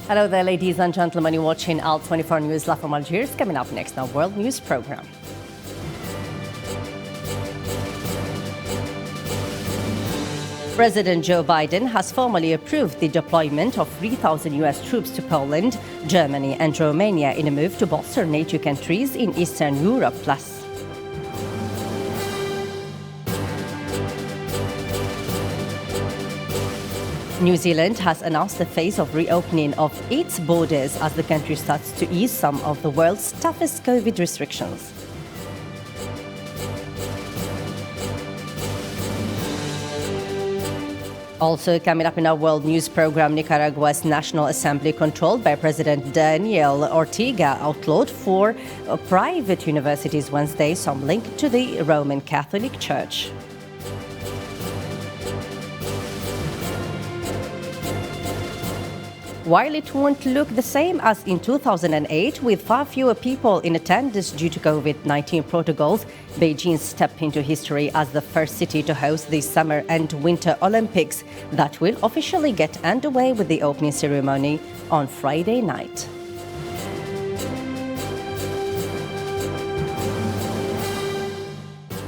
Hello there, ladies and gentlemen. You're watching Al 24 News live from Algiers. Coming up next, our World News program. President Joe Biden has formally approved the deployment of 3,000 U.S. troops to Poland, Germany and Romania in a move to bolster NATO countries in Eastern Europe. Plus, New Zealand has announced the phase of reopening of its borders as the country starts to ease some of the world's toughest COVID restrictions. Also coming up in our World News program, Nicaragua's National Assembly, controlled by President Daniel Ortega, outlawed for private universities Wednesday some link to the Roman Catholic Church. While it won't look the same as in 2008, with far fewer people in attendance due to COVID-19 protocols, Beijing stepped into history as the first city to host the Summer and Winter Olympics that will officially get underway with the opening ceremony on Friday night.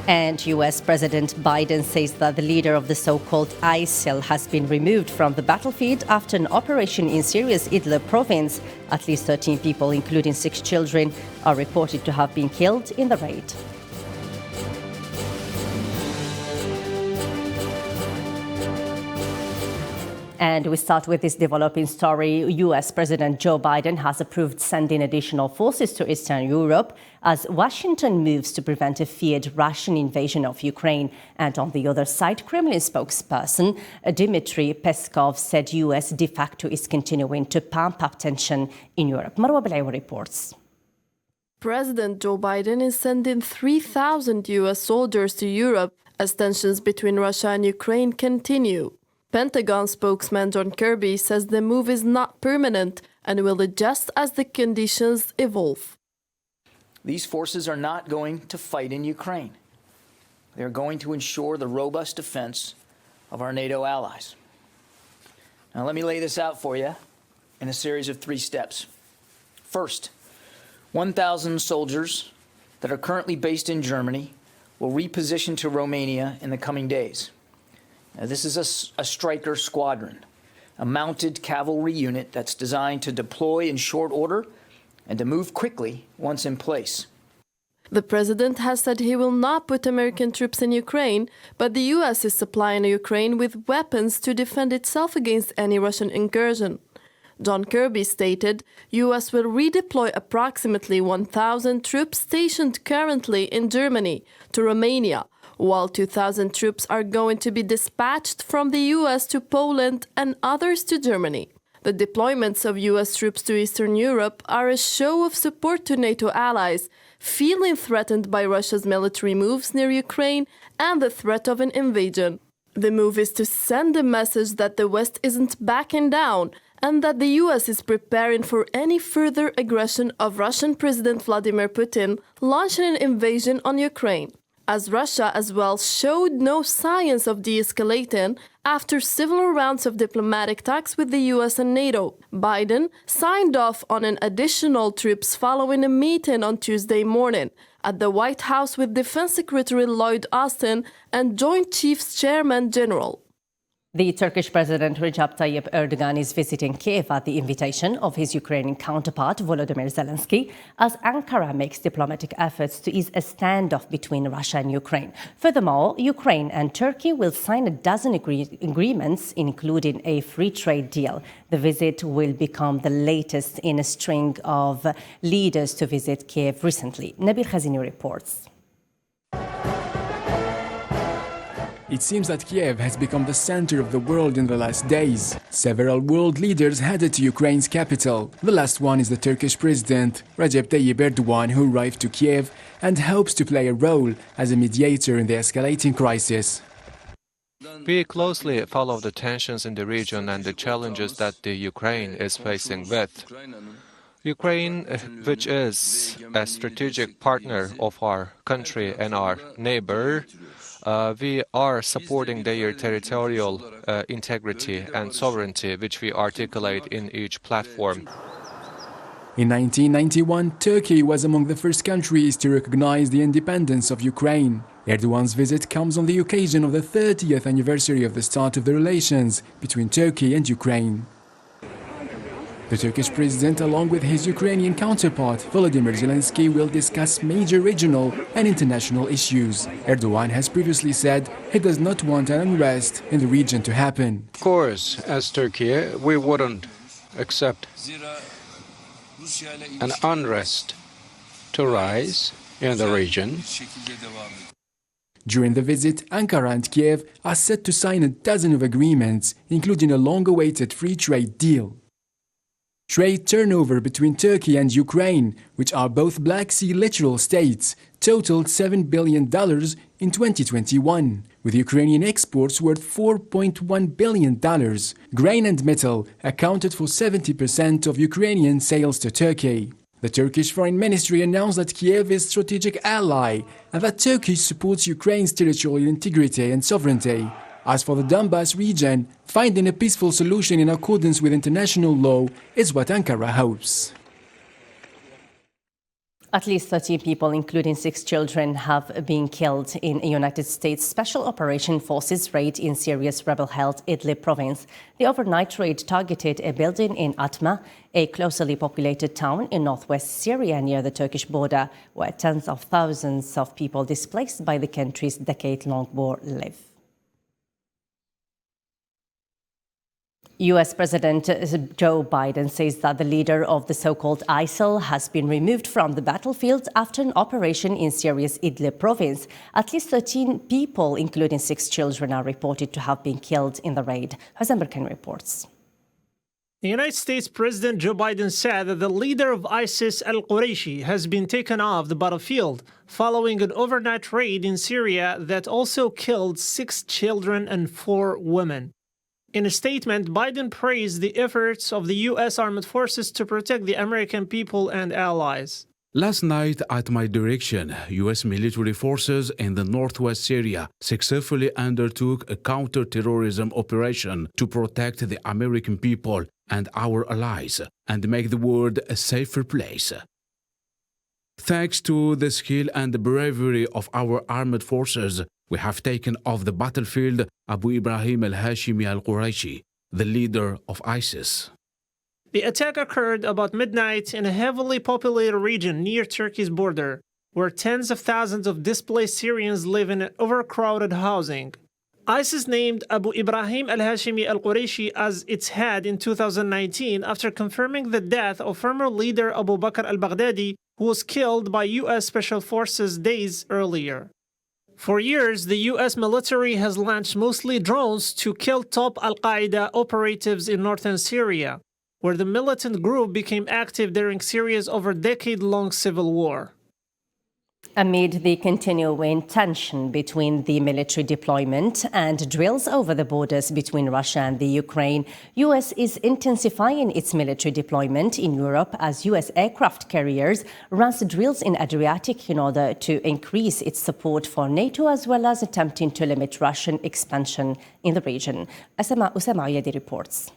And U.S. President Biden says that the leader of the so-called ISIL has been removed from the battlefield after an operation in Syria's Idlib province. At least 13 people, including 6 children, are reported to have been killed in the raid. And we start with this developing story. U.S. President Joe Biden has approved sending additional forces to Eastern Europe as Washington moves to prevent a feared Russian invasion of Ukraine. And on the other side, Kremlin spokesperson Dmitry Peskov said U.S. de facto is continuing to pump up tension in Europe. Marwa Belawi reports. President Joe Biden is sending 3,000 U.S. soldiers to Europe as tensions between Russia and Ukraine continue. Pentagon spokesman John Kirby says the move is not permanent and will adjust as the conditions evolve. These forces are not going to fight in Ukraine. They are going to ensure the robust defense of our NATO allies. Now, let me lay this out for you in a series of 3 steps. First, 1,000 soldiers that are currently based in Germany will reposition to Romania in the coming days. Now, this is a Stryker squadron, a mounted cavalry unit that's designed to deploy in short order and to move quickly once in place. The president has said he will not put American troops in Ukraine, but the U.S. is supplying Ukraine with weapons to defend itself against any Russian incursion. John Kirby stated U.S. will redeploy approximately 1,000 troops stationed currently in Germany to Romania, while 2,000 troops are going to be dispatched from the U.S. to Poland and others to Germany. The deployments of U.S. troops to Eastern Europe are a show of support to NATO allies, feeling threatened by Russia's military moves near Ukraine and the threat of an invasion. The move is to send a message that the West isn't backing down and that the U.S. is preparing for any further aggression of Russian President Vladimir Putin launching an invasion on Ukraine, as Russia as well showed no signs of de-escalating after several rounds of diplomatic talks with the U.S. and NATO. Biden signed off on an additional troops following a meeting on Tuesday morning at the White House with Defense Secretary Lloyd Austin and Joint Chiefs Chairman General. The Turkish President Recep Tayyip Erdogan is visiting Kiev at the invitation of his Ukrainian counterpart Volodymyr Zelensky as Ankara makes diplomatic efforts to ease a standoff between Russia and Ukraine. Furthermore, Ukraine and Turkey will sign a dozen agreements, including a free trade deal. The visit will become the latest in a string of leaders to visit Kiev recently. Nabil Khazini reports. It seems that Kiev has become the center of the world in the last days. Several world leaders headed to Ukraine's capital. The last one is the Turkish president, Recep Tayyip Erdogan, who arrived to Kiev and hopes to play a role as a mediator in the escalating crisis. We closely follow the tensions in the region and the challenges that the Ukraine is facing with. Ukraine, which is a strategic partner of our country and our neighbor, We are supporting their territorial integrity and sovereignty, which we articulate in each platform. In 1991, Turkey was among the first countries to recognize the independence of Ukraine. Erdogan's visit comes on the occasion of the 30th anniversary of the start of the relations between Turkey and Ukraine. The Turkish president, along with his Ukrainian counterpart, Volodymyr Zelensky, will discuss major regional and international issues. Erdogan has previously said he does not want an unrest in the region to happen. Of course, as Turkey, we wouldn't accept an unrest to rise in the region. During the visit, Ankara and Kiev are set to sign a dozen of agreements, including a long-awaited free trade deal. Trade turnover between Turkey and Ukraine, which are both Black Sea littoral states, totaled $7 billion in 2021, with Ukrainian exports worth $4.1 billion. Grain and metal accounted for 70% of Ukrainian sales to Turkey. The Turkish Foreign Ministry announced that Kiev is a strategic ally and that Turkey supports Ukraine's territorial integrity and sovereignty. As for the Donbas region, finding a peaceful solution in accordance with international law is what Ankara hopes. At least 13 people, including 6 children, have been killed in a United States Special Operation Forces raid in Syria's rebel-held Idlib province. The overnight raid targeted a building in Atma, a closely populated town in northwest Syria near the Turkish border, where tens of thousands of people displaced by the country's decade-long war live. U.S. President Joe Biden says that the leader of the so-called ISIL has been removed from the battlefield after an operation in Syria's Idlib province. At least 13 people, including 6 children, are reported to have been killed in the raid. Hassan Berkan reports. The United States President Joe Biden said that the leader of ISIS, al-Qurayshi, has been taken off the battlefield following an overnight raid in Syria that also killed 6 children and 4 women. In a statement, Biden praised the efforts of the U.S. Armed Forces to protect the American people and allies. Last night, at my direction, U.S. military forces in the northwest Syria successfully undertook a counter-terrorism operation to protect the American people and our allies and make the world a safer place. Thanks to the skill and bravery of our armed forces, we have taken off the battlefield Abu Ibrahim al-Hashimi al-Qurayshi, the leader of ISIS. The attack occurred about midnight in a heavily populated region near Turkey's border, where tens of thousands of displaced Syrians live in overcrowded housing. ISIS named Abu Ibrahim al-Hashimi al-Qurayshi as its head in 2019 after confirming the death of former leader Abu Bakr al-Baghdadi, who was killed by U.S. Special Forces days earlier. For years, the U.S. military has launched mostly drones to kill top al-Qaeda operatives in northern Syria, where the militant group became active during Syria's over-decade-long civil war. Amid the continuing tension between the military deployment and drills over the borders between Russia and the Ukraine, U.S. is intensifying its military deployment in Europe as U.S. aircraft carriers runs drills in Adriatic in order to increase its support for NATO, as well as attempting to limit Russian expansion in the region. Usama Ayadi reports.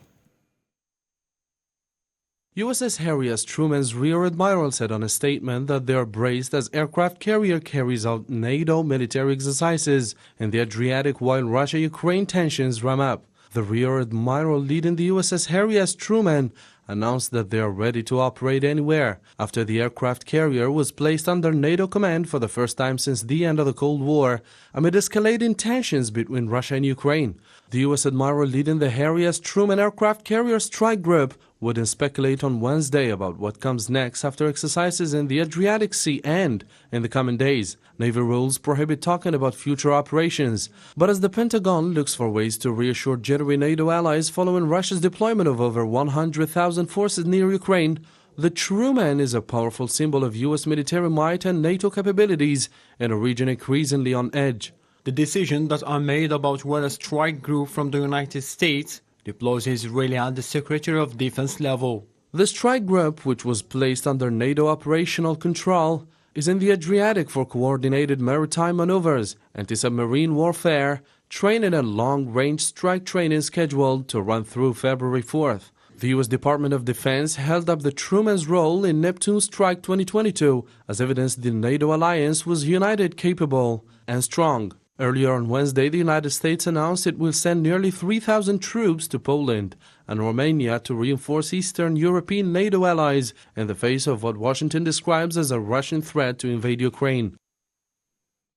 USS Harry S. Truman's Rear Admiral said on a statement that they are braced as aircraft carrier carries out NATO military exercises in the Adriatic while Russia-Ukraine tensions ramp up. The Rear Admiral leading the USS Harry S. Truman announced that they are ready to operate anywhere after the aircraft carrier was placed under NATO command for the first time since the end of the Cold War amid escalating tensions between Russia and Ukraine. The U.S. Admiral leading the Harry S. Truman aircraft carrier strike group wouldn't speculate on Wednesday about what comes next after exercises in the Adriatic Sea and in the coming days. Navy rules prohibit talking about future operations. But as the Pentagon looks for ways to reassure jittery NATO allies following Russia's deployment of over 100,000 forces near Ukraine, the Truman is a powerful symbol of U.S. military might and NATO capabilities in a region increasingly on edge. The decisions that are made about where a strike group from the United States deploys Israeli at the Secretary of Defense level. The strike group, which was placed under NATO operational control, is in the Adriatic for coordinated maritime maneuvers, anti-submarine warfare, training and long-range strike training scheduled to run through February 4th. The U.S. Department of Defense held up the Truman's role in Neptune Strike 2022 as evidence the NATO alliance was united, capable, and strong. Earlier on Wednesday, the United States announced it will send nearly 3,000 troops to Poland and Romania to reinforce Eastern European NATO allies in the face of what Washington describes as a Russian threat to invade Ukraine.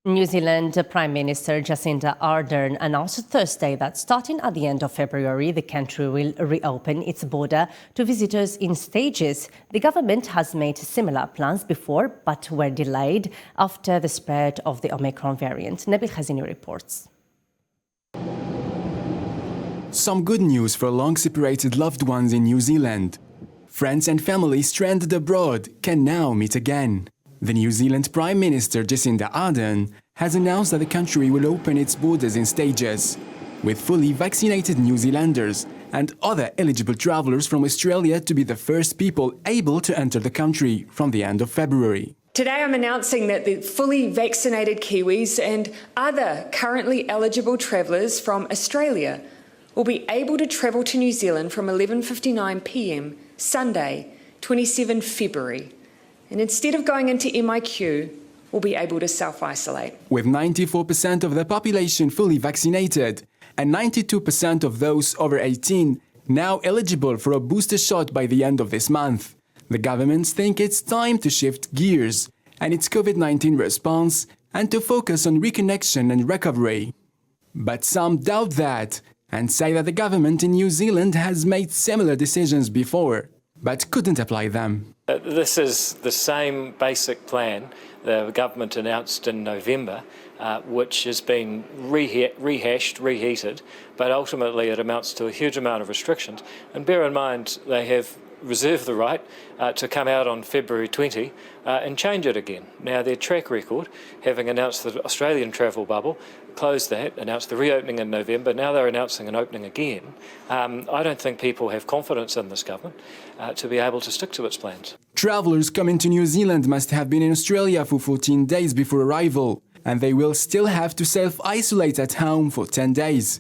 New Zealand Prime Minister Jacinda Ardern announced Thursday that starting at the end of February, the country will reopen its border to visitors in stages. The government has made similar plans before, but were delayed after the spread of the Omicron variant. Nabil Khazini reports. Some good news for long-separated loved ones in New Zealand. Friends and family stranded abroad can now meet again. The New Zealand Prime Minister Jacinda Ardern has announced that the country will open its borders in stages, with fully vaccinated New Zealanders and other eligible travellers from Australia to be the first people able to enter the country from the end of February. Today I'm announcing that the fully vaccinated Kiwis and other currently eligible travellers from Australia will be able to travel to New Zealand from 11:59 p.m. Sunday, 27 February. And instead of going into MIQ, we'll be able to self-isolate. With 94% of the population fully vaccinated and 92% of those over 18 now eligible for a booster shot by the end of this month, the governments think it's time to shift gears and its COVID-19 response and to focus on reconnection and recovery. But some doubt that and say that the government in New Zealand has made similar decisions before, but couldn't apply them. This is the same basic plan the government announced in November, which has been rehashed, reheated, but ultimately it amounts to a huge amount of restrictions. And bear in mind, they have reserved the right to come out on February 20 and change it again. Now, their track record, having announced the Australian travel bubble, closed that, announced the reopening in November, now they're announcing an opening again. I don't think people have confidence in this government to be able to stick to its plans. Travellers coming to New Zealand must have been in Australia for 14 days before arrival, and they will still have to self-isolate at home for 10 days.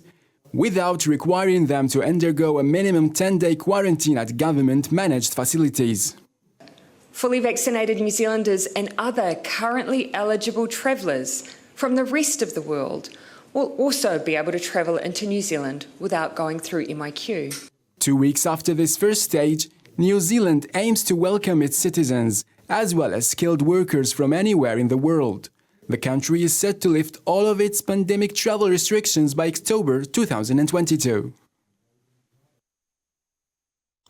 Without requiring them to undergo a minimum 10-day quarantine at government-managed facilities. Fully vaccinated New Zealanders and other currently eligible travellers from the rest of the world will also be able to travel into New Zealand without going through MIQ. 2 weeks after this first stage, New Zealand aims to welcome its citizens, as well as skilled workers from anywhere in the world. The country is set to lift all of its pandemic travel restrictions by October 2022.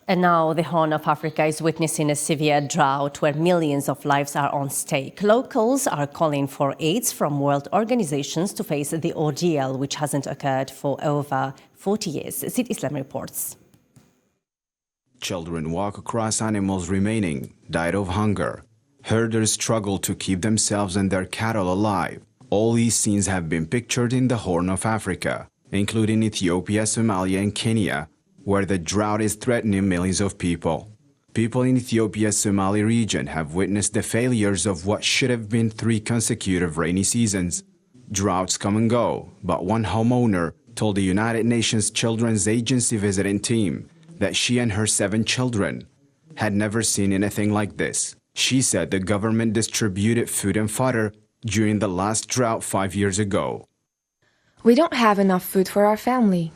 And now the Horn of Africa is witnessing a severe drought where millions of lives are on stake. Locals are calling for aid from world organizations to face the ordeal, which hasn't occurred for over 40 years. Sid Islam reports. Children walk across animals remaining, died of hunger. Herders struggle to keep themselves and their cattle alive. All these scenes have been pictured in the Horn of Africa, including Ethiopia, Somalia, and Kenya, where the drought is threatening millions of people. People in Ethiopia's Somali region have witnessed the failures of what should have been 3 consecutive rainy seasons. Droughts come and go, but one homeowner told the United Nations Children's Agency visiting team that she and her 7 children had never seen anything like this. She said the government distributed food and fodder during the last drought 5 years ago. We don't have enough food for our family.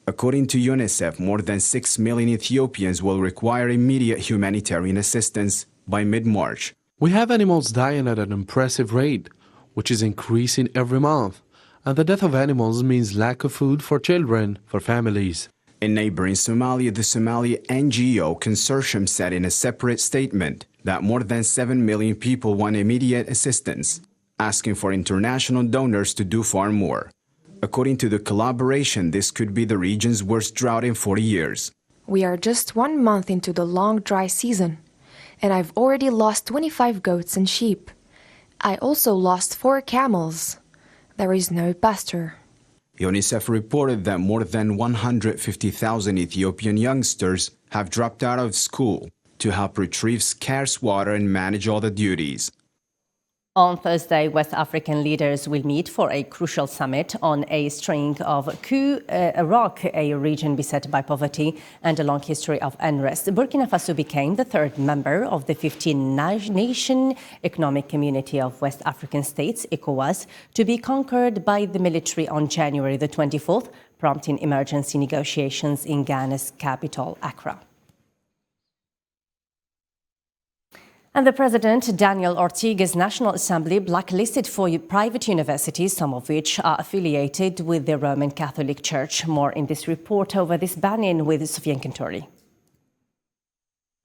According to UNICEF, more than 6 million Ethiopians will require immediate humanitarian assistance by mid-March. We have animals dying at an impressive rate, which is increasing every month. And the death of animals means lack of food for children, for families. In neighboring Somalia, the Somali NGO consortium said in a separate statement that more than 7 million people want immediate assistance, asking for international donors to do far more. According to the collaboration, this could be the region's worst drought in 40 years. We are just 1 month into the long dry season, and I've already lost 25 goats and sheep. I also lost 4 camels. There is no pasture. UNICEF reported that more than 150,000 Ethiopian youngsters have dropped out of school to help retrieve scarce water and manage other duties. On Thursday, West African leaders will meet for a crucial summit on a string of coups, Iraq, a region beset by poverty and a long history of unrest. Burkina Faso became the third member of the 15-nation Economic Community of West African States, ECOWAS, to be conquered by the military on January the 24th, prompting emergency negotiations in Ghana's capital, Accra. And the President, Daniel Ortega's National Assembly blacklisted 4 private universities, some of which are affiliated with the Roman Catholic Church. More in this report over this banning with Sofiane Kentori.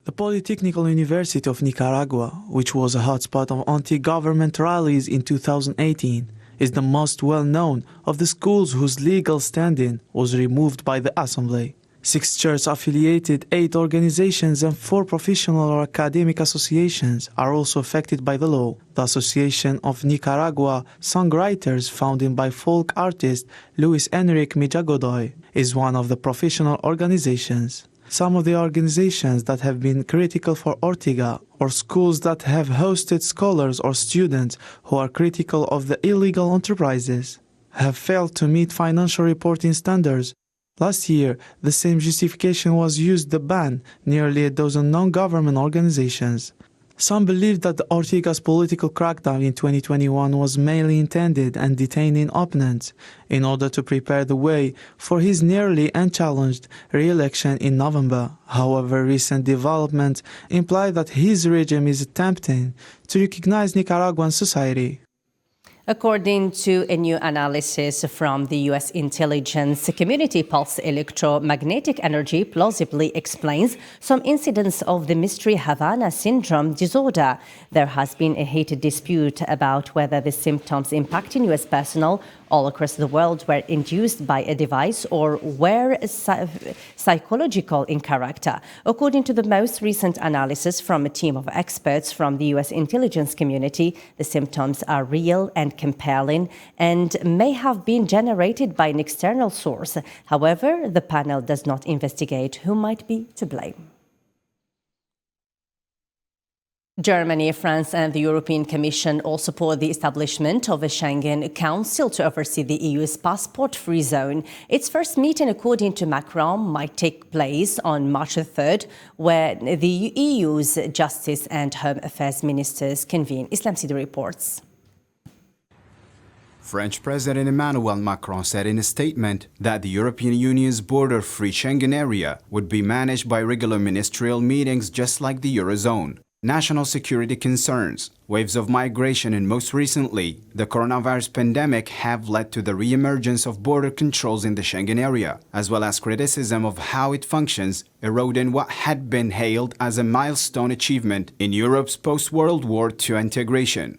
The Polytechnical University of Nicaragua, which was a hotspot of anti-government rallies in 2018, is the most well-known of the schools whose legal standing was removed by the Assembly. 6 church-affiliated, 8 organizations and 4 professional or academic associations are also affected by the law. The Association of Nicaragua Songwriters, founded by folk artist Luis Enrique Mijagodoy, is one of the professional organizations. Some of the organizations that have been critical for Ortega, or schools that have hosted scholars or students who are critical of the illegal enterprises, have failed to meet financial reporting standards. Last year, the same justification was used to ban nearly a dozen non-government organizations. Some believe that Ortega's political crackdown in 2021 was mainly intended and detaining opponents in order to prepare the way for his nearly unchallenged re-election in November. However, recent developments imply that his regime is attempting to recognize Nicaraguan society. According to a new analysis from the U.S. intelligence community, pulse electromagnetic energy plausibly explains some incidents of the Mystery Havana syndrome disorder. There has been a heated dispute about whether the symptoms impacting U.S. personnel all across the world were induced by a device or were psychological in character. According to the most recent analysis from a team of experts from the U.S. intelligence community, the symptoms are real and compelling and may have been generated by an external source. However, the panel does not investigate who might be to blame. Germany, France and the European Commission all support the establishment of a Schengen Council to oversee the EU's passport-free zone. Its first meeting, according to Macron, might take place on March the 3rd, where the EU's Justice and Home Affairs ministers convene. Islam Sidi reports. French President Emmanuel Macron said in a statement that the European Union's border-free Schengen area would be managed by regular ministerial meetings just like the Eurozone. National security concerns, waves of migration and most recently, the coronavirus pandemic have led to the re-emergence of border controls in the Schengen area, as well as criticism of how it functions, eroding what had been hailed as a milestone achievement in Europe's post-World War II integration.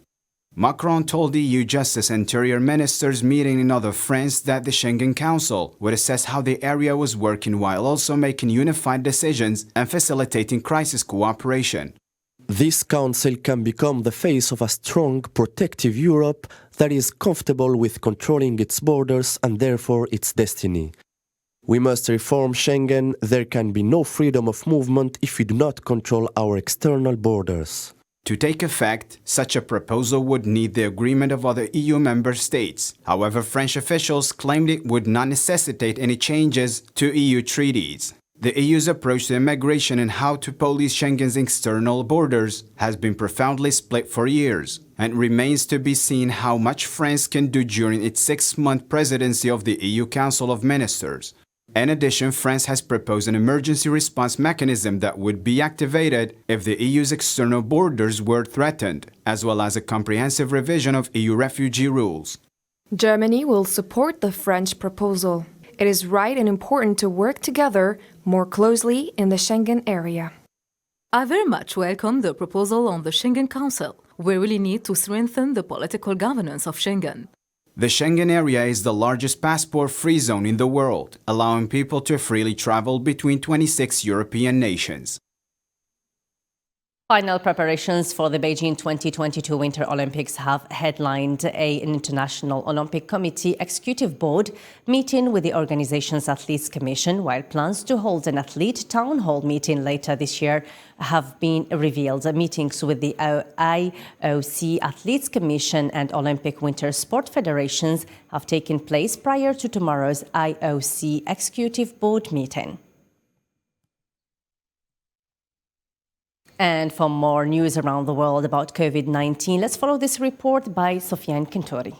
Macron told EU Justice and Interior Ministers meeting in northern France that the Schengen Council would assess how the area was working while also making unified decisions and facilitating crisis cooperation. This council can become the face of a strong, protective Europe that is comfortable with controlling its borders and therefore its destiny. We must reform Schengen. There can be no freedom of movement if we do not control our external borders. To take effect, such a proposal would need the agreement of other EU member states. However, French officials claimed it would not necessitate any changes to EU treaties. The EU's approach to immigration and how to police Schengen's external borders has been profoundly split for years, and remains to be seen how much France can do during its 6-month presidency of the EU Council of Ministers. In addition, France has proposed an emergency response mechanism that would be activated if the EU's external borders were threatened, as well as a comprehensive revision of EU refugee rules. Germany will support the French proposal. It is right and important to work together more closely in the Schengen area. I very much welcome the proposal on the Schengen Council. We really need to strengthen the political governance of Schengen. The Schengen area is the largest passport-free zone in the world, allowing people to freely travel between 26 European nations. Final preparations for the Beijing 2022 Winter Olympics have headlined an International Olympic Committee Executive Board meeting with the organization's Athletes Commission, while plans to hold an athlete town hall meeting later this year have been revealed. Meetings with the IOC Athletes Commission and Olympic Winter Sport Federations have taken place prior to tomorrow's IOC Executive Board meeting. And for more news around the world about COVID-19, let's follow this report by Sofiane Kentori.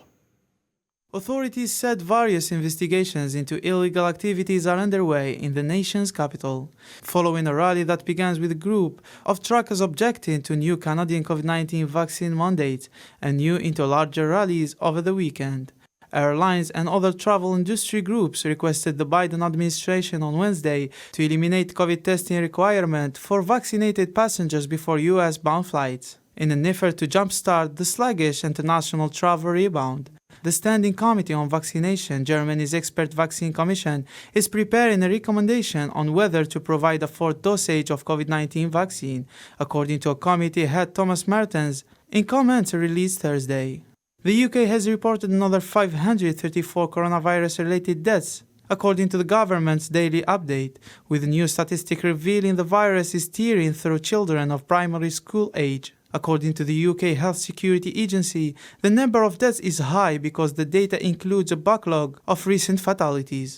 Authorities said various investigations into illegal activities are underway in the nation's capital, following a rally that began with a group of truckers objecting to new Canadian COVID-19 vaccine mandate and new into larger rallies over the weekend. Airlines and other travel industry groups requested the Biden administration on Wednesday to eliminate COVID testing requirement for vaccinated passengers before US-bound flights, in an effort to jumpstart the sluggish international travel rebound. The Standing Committee on Vaccination, Germany's expert vaccine commission, is preparing a recommendation on whether to provide a fourth dosage of COVID-19 vaccine, according to a committee head Thomas Mertens, in comments released Thursday. The UK has reported another 534 coronavirus-related deaths, according to the government's daily update, with a new statistic revealing the virus is tearing through children of primary school age. According to the UK Health Security Agency, the number of deaths is high because the data includes a backlog of recent fatalities.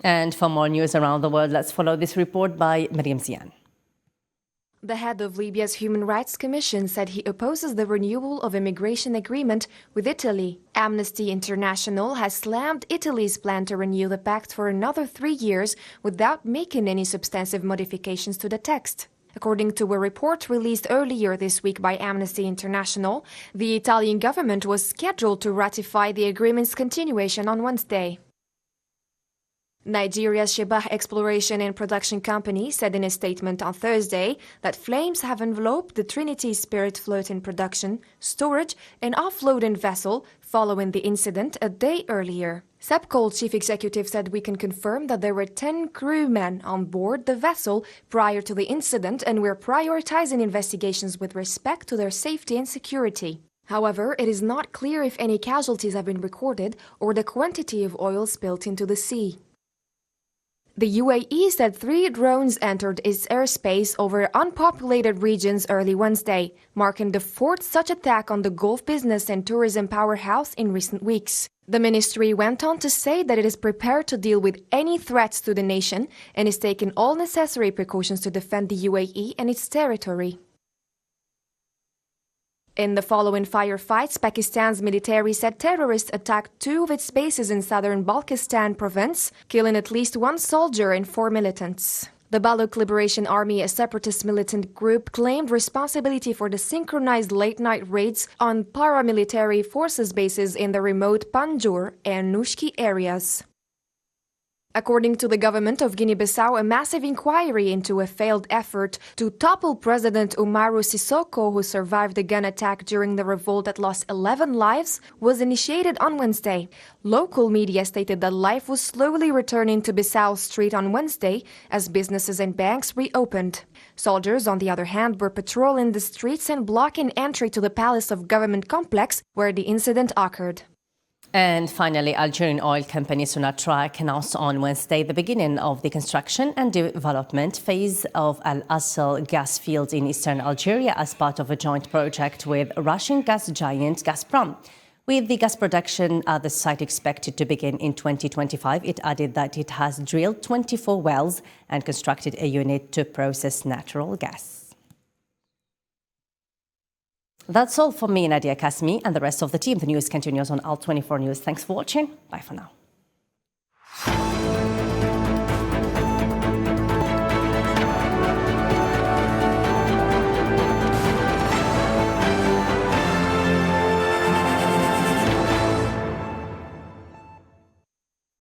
And for more news around the world, let's follow this report by Miriam Zian. The head of Libya's Human Rights Commission said he opposes the renewal of immigration agreement with Italy. Amnesty International has slammed Italy's plan to renew the pact for another 3 years without making any substantive modifications to the text. According to a report released earlier this week by Amnesty International, the Italian government was scheduled to ratify the agreement's continuation on Wednesday. Nigeria's Shebah Exploration and Production Company said in a statement on Thursday that flames have enveloped the Trinity Spirit floating production, storage and offloading vessel following the incident a day earlier. Sepcol chief executive said we can confirm that there were 10 crewmen on board the vessel prior to the incident and we're prioritizing investigations with respect to their safety and security. However, it is not clear if any casualties have been recorded or the quantity of oil spilled into the sea. The UAE said 3 drones entered its airspace over unpopulated regions early Wednesday, marking the 4th such attack on the Gulf business and tourism powerhouse in recent weeks. The ministry went on to say that it is prepared to deal with any threats to the nation and is taking all necessary precautions to defend the UAE and its territory. In the following firefights, Pakistan's military said terrorists attacked 2 of its bases in southern Balochistan province, killing at least 1 soldier and 4 militants. The Baloch Liberation Army, a separatist militant group, claimed responsibility for the synchronized late-night raids on paramilitary forces bases in the remote Panjur and Nushki areas. According to the government of Guinea-Bissau, a massive inquiry into a failed effort to topple President Umaru Sissoco, who survived a gun attack during the revolt that lost 11 lives, was initiated on Wednesday. Local media stated that life was slowly returning to Bissau Street on Wednesday as businesses and banks reopened. Soldiers, on the other hand, were patrolling the streets and blocking entry to the Palace of Government complex where the incident occurred. And finally, Algerian oil company Sonatrach announced on Wednesday the beginning of the construction and development phase of Al Asl gas field in eastern Algeria as part of a joint project with Russian gas giant Gazprom. With the gas production at the site expected to begin in 2025, it added that it has drilled 24 wells and constructed a unit to process natural gas. That's all for me, Nadia Kasmi, and the rest of the team. The news continues on Al 24 News. Thanks for watching. Bye for now.